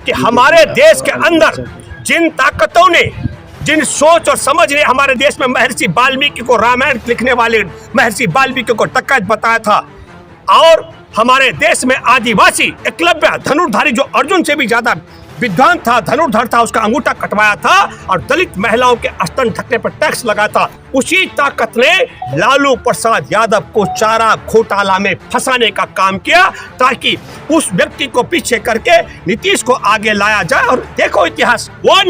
कि हमारे देश के अंदर जिन ताकतों ने, जिन सोच और समझ ने हमारे देश में महर्षि वाल्मीकि को, रामायण लिखने वाले महर्षि वाल्मीकि को डकैत बताया था, और हमारे देश में आदिवासी एकलव्य धनुर्धारी जो अर्जुन से भी ज्यादा विद्वान था, धनुर्धर था, उसका अंगूठा कटवाया था और दलित महिलाओं के स्तन ढकने पर टैक्स लगा था, उसी ताकत ने लालू प्रसाद यादव को चारा घोटाला में फंसाने का काम किया ताकि उस व्यक्ति को पीछे करके नीतीश को आगे लाया जाए। और देखो इतिहास, वो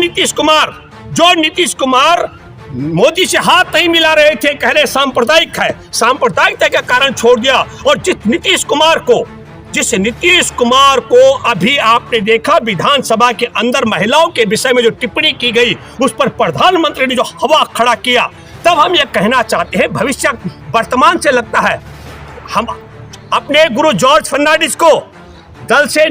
नीतीश कुमार मोदी से हाथ नहीं मिला रहे थे, कह रहे सांप्रदायिक है, सांप्रदायिकता के कारण छोड़ दिया। और जिस नीतीश कुमार को अभी आपने देखा विधानसभा के अंदर महिलाओं के विषय में जो टिप्पणी की गई, उस पर प्रधानमंत्री ने जो हवा खड़ा किया, तब हम ये कहना चाहते हैं भविष्य वर्तमान से लगता है हम अपने गुरु जॉर्ज फर्नांडिस को दल से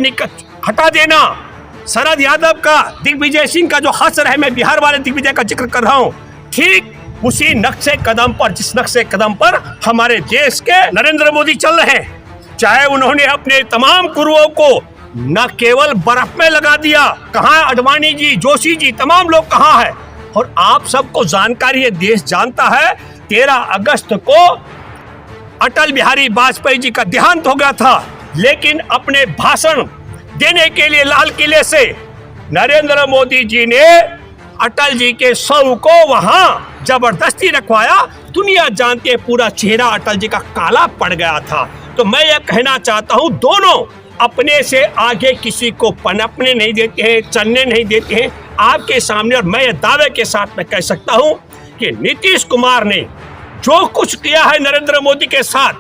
हटा देना, शरद यादव का, दिग्विजय सिंह का जो हंस रहे, मैं बिहार वाले दिग्विजय का जिक्र कर रहा हूँ, ठीक उसी नक्शे कदम पर, जिस नक्शे कदम पर हमारे देश के नरेंद्र मोदी चल रहे हैं। चाहे उन्होंने अपने तमाम गुरुओं को न केवल बर्फ में लगा दिया, कहाँ अडवाणी जी, जोशी जी, तमाम लोग कहाँ हैं, और आप सबको जानकारी है, देश जानता है 13 अगस्त को अटल बिहारी वाजपेयी जी का देहांत हो गया था, लेकिन अपने भाषण देने के लिए लाल किले से नरेंद्र मोदी जी ने अटल जी के शव को वहां जबरदस्ती रखवाया। दुनिया जानती है पूरा चेहरा अटल जी का काला पड़ गया था। तो मैं ये कहना चाहता हूं, दोनों अपने से आगे किसी को पनपने नहीं देते हैं, चलने नहीं देते हैं आपके सामने। और मैं ये दावे के साथ में कह सकता हूं कि नीतीश कुमार ने जो कुछ किया है नरेंद्र मोदी के साथ,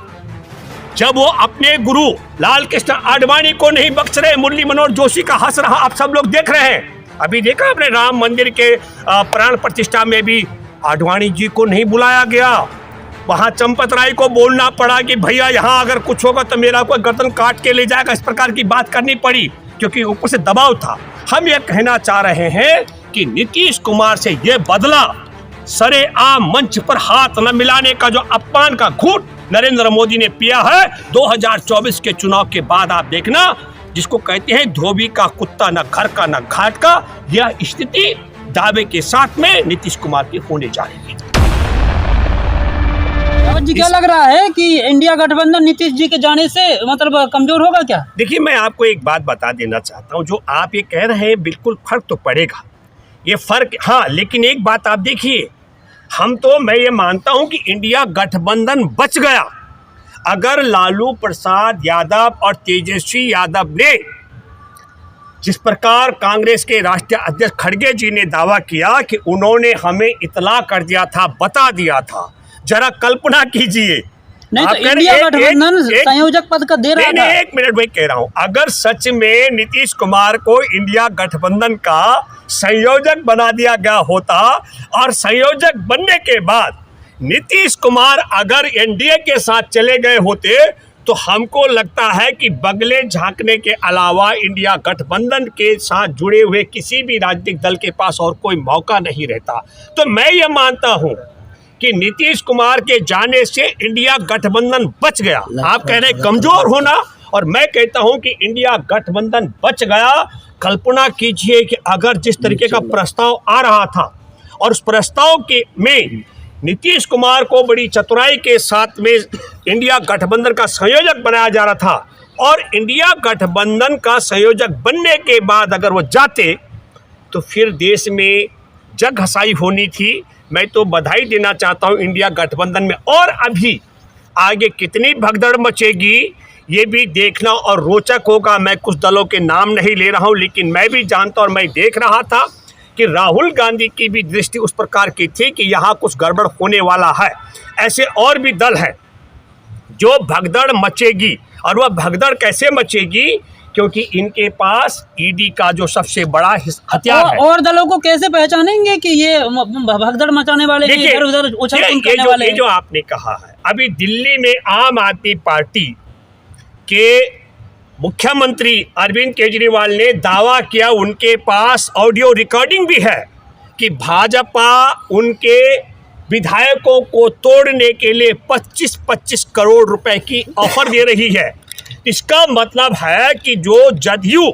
जब वो अपने गुरु लाल कृष्ण आडवाणी को नहीं बख्श रहे, मुरली मनोहर जोशी का हंस रहा, आप सब लोग देख रहे हैं। अभी देखा आपने राम मंदिर के प्राण प्रतिष्ठा में भी आडवाणी जी को नहीं बुलाया गया, वहां चंपत राय को बोलना पड़ा कि भैया यहाँ अगर कुछ होगा तो मेरा कोई गर्दन काट के ले जाएगा, इस प्रकार की बात करनी पड़ी क्योंकि ऊपर से दबाव था। हम ये कहना चाह रहे हैं कि नीतीश कुमार से ये बदला सरेआम मंच पर हाथ न मिलाने का जो अपमान का घूंट नरेंद्र मोदी ने पिया है 2024 के चुनाव के बाद, आप देखना, जिसको कहते हैं धोबी का कुत्ता न घर का न घाट का, यह स्थिति दावे के साथ में नीतीश कुमार की होने जा रही है। जी क्या लग रहा है कि इंडिया गठबंधन नीतीश जी के जाने से मतलब कमजोर होगा क्या? देखिए, मैं आपको एक बात बता देना चाहता हूँ, जो आप ये कह रहे हैं बिल्कुल फर्क तो पड़ेगा, ये फर्क, हाँ, लेकिन एक बात आप देखिए, मैं ये मानता हूं कि इंडिया गठबंधन बच गया अगर लालू प्रसाद यादव और तेजस्वी यादव ने, जिस प्रकार कांग्रेस के राष्ट्रीय अध्यक्ष खड़गे जी ने दावा किया कि उन्होंने हमें इतला कर दिया था, बता दिया था, जरा कल्पना कीजिए। नहीं तो इंडिया गठबंधन संयोजक पद का दे रहा था। एक मिनट मैं कह रहा हूं, अगर सच में नीतीश कुमार को इंडिया गठबंधन का संयोजक बना दिया गया होता और संयोजक बनने के बाद नीतीश कुमार अगर एनडीए के साथ चले गए होते, तो हमको लगता है कि बगले झांकने के अलावा इंडिया गठबंधन के साथ जुड़े हुए किसी भी राजनीतिक दल के पास और कोई मौका नहीं रहता। तो मैं ये मानता हूं कि नीतीश कुमार के जाने से इंडिया गठबंधन बच गया। आप कह रहे हैं कमजोर होना, और मैं कहता हूं कि इंडिया गठबंधन बच गया। कल्पना कीजिए कि अगर जिस तरीके का प्रस्ताव आ रहा था और उस प्रस्ताव के में नीतीश कुमार को बड़ी चतुराई के साथ में इंडिया गठबंधन का संयोजक बनाया जा रहा था, और इंडिया गठबंधन का संयोजक बनने के बाद अगर वो जाते तो फिर देश में जग घसाई होनी थी। मैं तो बधाई देना चाहता हूं इंडिया गठबंधन में, और अभी आगे कितनी भगदड़ मचेगी ये भी देखना और रोचक होगा। मैं कुछ दलों के नाम नहीं ले रहा हूं, लेकिन मैं भी जानता और मैं देख रहा था कि राहुल गांधी की भी दृष्टि उस प्रकार की थी कि यहाँ कुछ गड़बड़ होने वाला है। ऐसे और भी दल हैं जो भगदड़ मचेगी, और वह भगदड़ कैसे मचेगी, क्योंकि इनके पास ईडी का जो सबसे बड़ा हथियार है। और दलों को कैसे पहचानेंगे कि ये भगदड़ मचाने वाले, इधर उधर उछल-कूद करने वाले? ये जो आपने कहा है, अभी दिल्ली में आम आदमी पार्टी के मुख्यमंत्री अरविंद केजरीवाल ने दावा किया, उनके पास ऑडियो रिकॉर्डिंग भी है, कि भाजपा उनके विधायकों को तोड़ने के लिए 25-25 करोड़ रुपए की ऑफर दे रही है। इसका मतलब है कि जो जदयू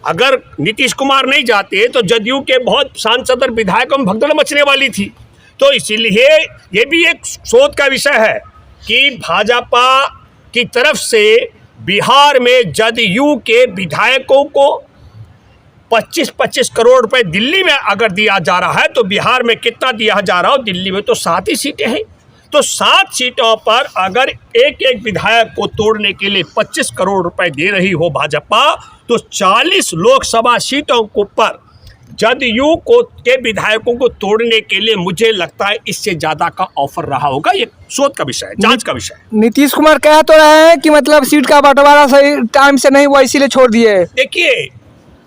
अगर नीतीश कुमार नहीं जाते तो जदयू के बहुत सांसद और विधायकों में भगदड़ मचने वाली थी। तो इसीलिए ये भी एक शोध का विषय है कि भाजपा की तरफ से बिहार में जदयू के विधायकों को 25-25 करोड़ रुपए दिल्ली में अगर दिया जा रहा है तो बिहार में कितना दिया जा रहा हो? दिल्ली में तो 7 ही सीटें हैं। तो 7 सीटों पर अगर एक एक विधायक को तोड़ने के लिए 25 करोड़ रुपए दे रही हो भाजपा, तो 40 लोकसभा सीटों को पर जदयू को के विधायकों को तोड़ने के लिए मुझे लगता है इससे ज्यादा का ऑफर रहा होगा। ये शोध का विषय है, जांच का विषय है। नीतीश कुमार कह तो रहे हैं कि मतलब सीट का बंटवारा सही टाइम से नहीं हुआ इसीलिए छोड़ दिए। देखिए,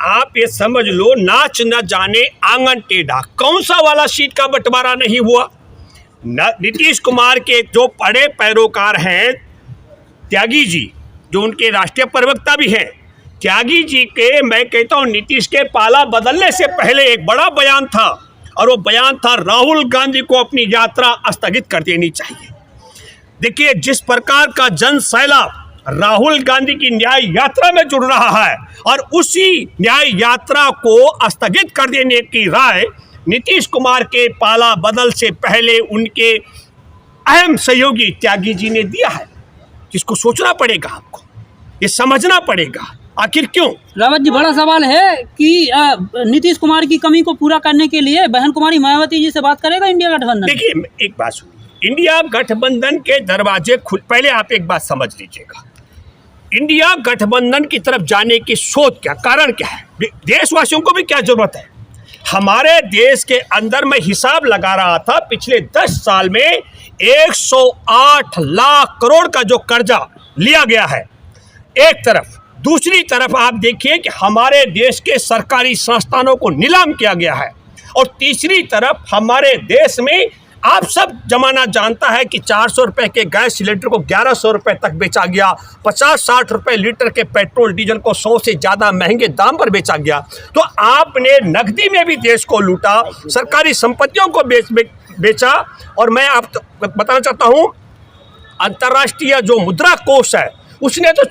आप ये समझ लो, नाच न जाने आंगन टेढ़ा, कौन सा वाला सीट का बंटवारा नहीं हुआ? नीतीश कुमार के जो बड़े पैरोकार हैं त्यागी जी, जो उनके राष्ट्रीय प्रवक्ता भी हैं, त्यागी जी के, मैं कहता हूँ नीतीश के पाला बदलने से पहले एक बड़ा बयान था, और वो बयान था राहुल गांधी को अपनी यात्रा स्थगित कर देनी चाहिए। देखिए, जिस प्रकार का जन सैलाब राहुल गांधी की न्याय यात्रा में जुड़ रहा है, और उसी न्याय यात्रा को स्थगित कर देने की राय नीतीश कुमार के पाला बदल से पहले उनके अहम सहयोगी त्यागी जी ने दिया है। जिसको सोचना पड़ेगा, आपको ये समझना पड़ेगा आखिर क्यों। रावत जी, बड़ा सवाल है कि नीतीश कुमार की कमी को पूरा करने के लिए बहन कुमारी मायावती जी से बात करेगा इंडिया गठबंधन? देखिए, एक बात सुनिए, इंडिया गठबंधन के दरवाजे खुल, पहले आप एक बात समझ लीजिएगा, इंडिया गठबंधन की तरफ जाने की सोच क्या, कारण क्या है, देशवासियों को भी क्या जरूरत है। हमारे देश के अंदर मैं हिसाब लगा रहा था, पिछले 10 साल में 108 लाख करोड़ का जो कर्जा लिया गया है एक तरफ, दूसरी तरफ आप देखिए कि हमारे देश के सरकारी संस्थानों को नीलाम किया गया है, और तीसरी तरफ हमारे देश में आप सब जमाना जानता है कि 400 रुपए के गैस सिलेंडर को 1100 रुपए तक बेचा गया, 50-60 रुपए लीटर के पेट्रोल डीजल को 100 से ज़्यादा महंगे दाम पर बेचा गया। तो आपने नकदी में भी देश को लूटा, सरकारी संपत्तियों को बेचा। और मैं आप बताना चाहता हूँ, अंतर्राष्ट्रीय जो मुद्रा कोष है उसने तो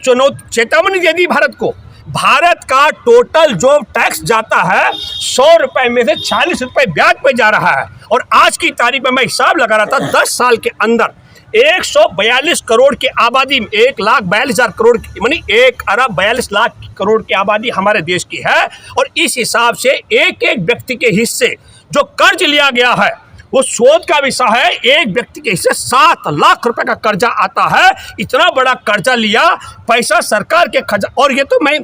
चेतावनी दे दी भारत को। भारत का टोटल जो टैक्स जाता है 100 रुपए में से 40 रुपए ब्याज पे जा रहा है, और आज की तारीख में मैं हिसाब लगा रहा था 10 साल के अंदर 142 करोड़ की आबादी में 1,42,000 करोड़ मानी 1,42,00,000 करोड़ की आबादी हमारे देश की है, और इस हिसाब से एक एक व्यक्ति के हिस्से जो कर्ज लिया गया है वो शोध का विषय है। एक व्यक्ति के हिस्से 7 लाख रुपए का कर्जा आता है। इतना बड़ा कर्जा लिया, पैसा सरकार के खजा, और ये तो मैं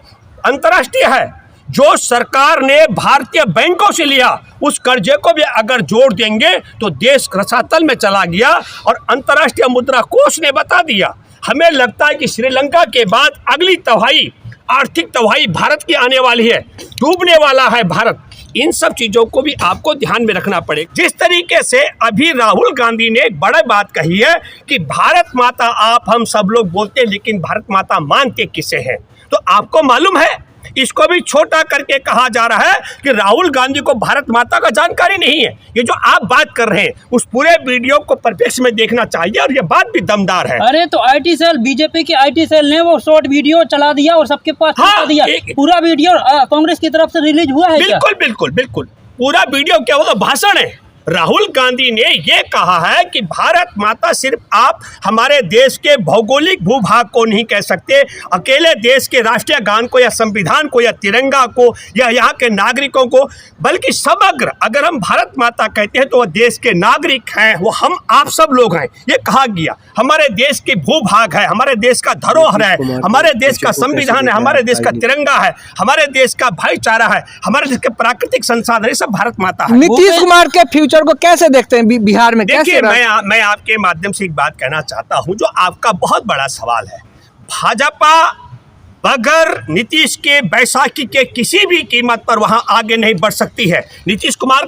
अंतर्राष्ट्रीय है, जो सरकार ने भारतीय बैंकों से लिया उस कर्जे को भी अगर जोड़ देंगे तो देश रसातल में चला गया। और अंतर्राष्ट्रीय मुद्रा कोष ने बता दिया, हमें लगता है कि श्रीलंका के बाद अगली तबाही, आर्थिक तबाही भारत की आने वाली है, डूबने वाला है भारत। इन सब चीजों को भी आपको ध्यान में रखना पड़ेगा। जिस तरीके से अभी राहुल गांधी ने एक बड़ा बात कही है कि भारत माता आप हम सब लोग बोलते हैं, लेकिन भारत माता मानते किसे हैं, तो आपको मालूम है इसको भी छोटा करके कहा जा रहा है कि राहुल गांधी को भारत माता का जानकारी नहीं है। ये जो आप बात कर रहे हैं उस पूरे वीडियो को परिप्रेक्ष्य में देखना चाहिए, और ये बात भी दमदार है। अरे तो आईटी सेल, बीजेपी के आईटी सेल ने वो शॉर्ट वीडियो चला दिया और सबके पास चला दिया। पूरा वीडियो कांग्रेस की तरफ से रिलीज हुआ है? बिल्कुल बिल्कुल बिल्कुल, पूरा वीडियो क्या होगा, भाषण है। राहुल गांधी ने ये कहा है कि भारत माता सिर्फ आप हमारे देश के भौगोलिक भूभाग को नहीं कह सकते, अकेले देश के राष्ट्रीय गान को या संविधान को या तिरंगा को या यहाँ के नागरिकों को, बल्कि समग्र, अगर हम भारत माता कहते हैं तो वह देश के नागरिक हैं, वो हम आप सब लोग हैं। ये कहा गया, हमारे देश के भूभाग है, हमारे देश का धरोहर है, हमारे देश का संविधान है, हमारे देश का तिरंगा है, हमारे देश का भाईचारा है, हमारे देश के प्राकृतिक संसाधन, ये सब भारत माता है। नीतीश कुमार के फ्यूचर को कैसे देखते हैं बिहार में? देखिए, मैं आपके माध्यम से एक बात कहना चाहता हूं जो आपका बहुत बड़ा सवाल है। भाजपा बगैर नीतीश के बैसाखी के किसी भी कीमत पर वहां आगे नहीं बढ़ सकती है। नीतीश कुमार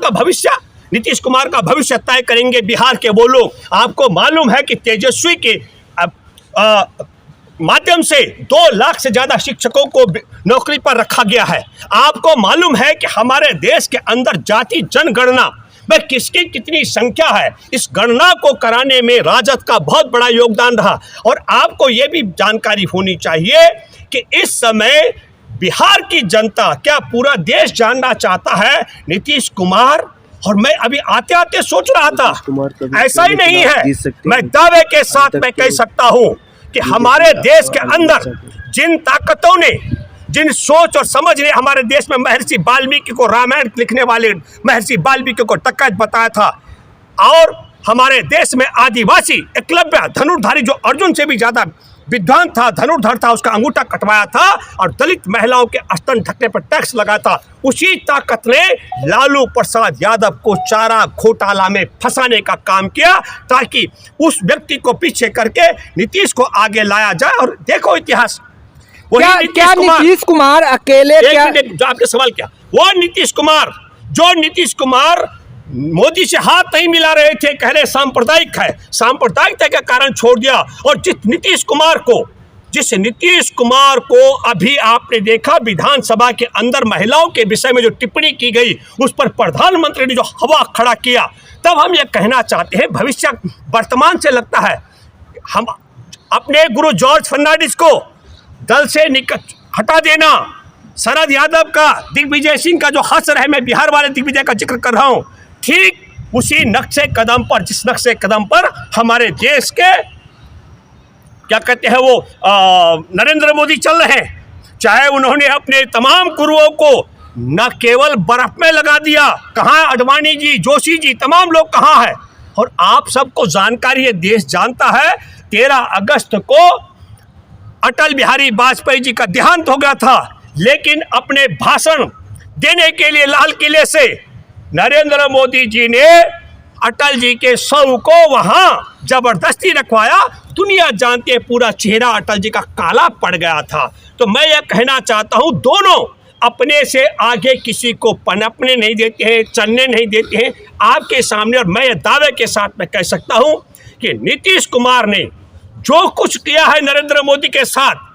का भविष्य तय करेंगे बिहार के वो लोग। आपको मालूम है कि तेजस्वी के माध्यम से 2 लाख से ज्यादा शिक्षकों को नौकरी पर रखा गया है। आपको मालूम है कि हमारे देश के अंदर जाति जनगणना में किसकी कितनी संख्या है, इस गणना को कराने में राजद का बहुत बड़ा योगदान रहा। और आपको ये भी जानकारी होनी चाहिए कि इस समय बिहार की जनता, क्या पूरा देश जानना चाहता है नीतीश कुमार? और मैं अभी आते आते सोच रहा था, ऐसा ही नहीं है, मैं दावे के साथ मैं कह सकता हूं कि हमारे देश के अंदर जिन ताकतों ने, जिन सोच और समझ ने हमारे देश में महर्षि वाल्मीकि को, रामायण लिखने वाले महर्षि वाल्मीकि को डकैत बताया था, और हमारे देश में आदिवासी एकलव्य धनुर्धारी जो अर्जुन से भी ज्यादा विद्वान था, धनुर्धर था, उसका अंगूठा कटवाया था, और दलित महिलाओं के स्तन ढकने पर टैक्स लगा था। उसी ताकत ने लालू प्रसाद यादव को चारा घोटाला में फंसाने का काम किया, ताकि उस व्यक्ति को पीछे करके नीतीश को आगे लाया जाए। और देखो इतिहास, क्या नीतीश कुमार अकेले, जो आपने सवाल किया, वो नीतीश कुमार मोदी से हाथ नहीं मिला रहे थे, कह रहे सांप्रदायिक है, सांप्रदायिकता के कारण छोड़ दिया। और जिस नीतीश कुमार को अभी आपने देखा विधानसभा के अंदर महिलाओं के विषय में जो टिप्पणी की गई, उस पर प्रधानमंत्री ने जो हवा खड़ा किया, तब हम ये कहना चाहते हैं, भविष्य वर्तमान से लगता है हम अपने गुरु जॉर्ज फर्नांडिस को दल से हटा देना, शरद यादव का, दिग्विजय सिंह का जो हश्र है, मैं बिहार वाले दिग्विजय का जिक्र कर रहा हूं, ठीक उसी नक्शे कदम पर, जिस नक्शे कदम पर हमारे देश के क्या कहते हैं वो नरेंद्र मोदी चल रहे हैं। चाहे उन्होंने अपने तमाम गुरुओं को न केवल बर्फ में लगा दिया, कहाँ अडवाणी जी, जोशी जी, तमाम लोग कहाँ हैं, और आप सबको जानकारी है, देश जानता है, 13 अगस्त को अटल बिहारी वाजपेयी जी का देहांत हो गया था, लेकिन अपने भाषण देने के लिए लाल किले से नरेंद्र मोदी जी ने अटल जी के शव को वहां जबरदस्ती रखवाया। दुनिया जानती है, पूरा चेहरा अटल जी का काला पड़ गया था। तो मैं यह कहना चाहता हूं, दोनों अपने से आगे किसी को पनपने नहीं देते हैं, चलने नहीं देते हैं आपके सामने। और मैं ये दावे के साथ मैं कह सकता हूं कि नीतीश कुमार ने जो कुछ किया है नरेंद्र मोदी के साथ,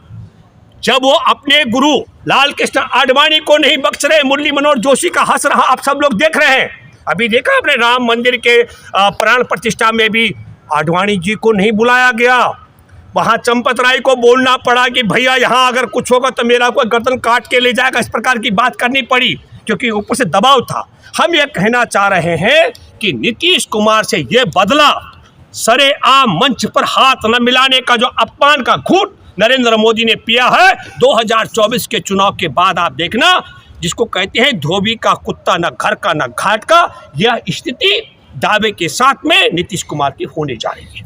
जब वो अपने गुरु लाल कृष्ण आडवाणी को नहीं बख्श रहे, मुरली मनोहर जोशी का हंस रहा, आप सब लोग देख रहे हैं। अभी देखा आपने राम मंदिर के प्राण प्रतिष्ठा में भी आडवाणी जी को नहीं बुलाया गया, वहाँ चंपत राय को बोलना पड़ा कि भैया यहाँ अगर कुछ होगा तो मेरा कोई गर्दन काट के ले जाएगा, इस प्रकार की बात करनी पड़ी, क्योंकि ऊपर से दबाव था। हम ये कहना चाह रहे हैं कि नीतीश कुमार से ये बदला, सरेआम मंच पर हाथ न मिलाने का जो अपमान का घूंट नरेंद्र मोदी ने पिया है 2024 के चुनाव के बाद, आप देखना, जिसको कहते हैं धोबी का कुत्ता, न घर का न घाट का, यह स्थिति दावे के साथ में नीतीश कुमार की होने जा रही है।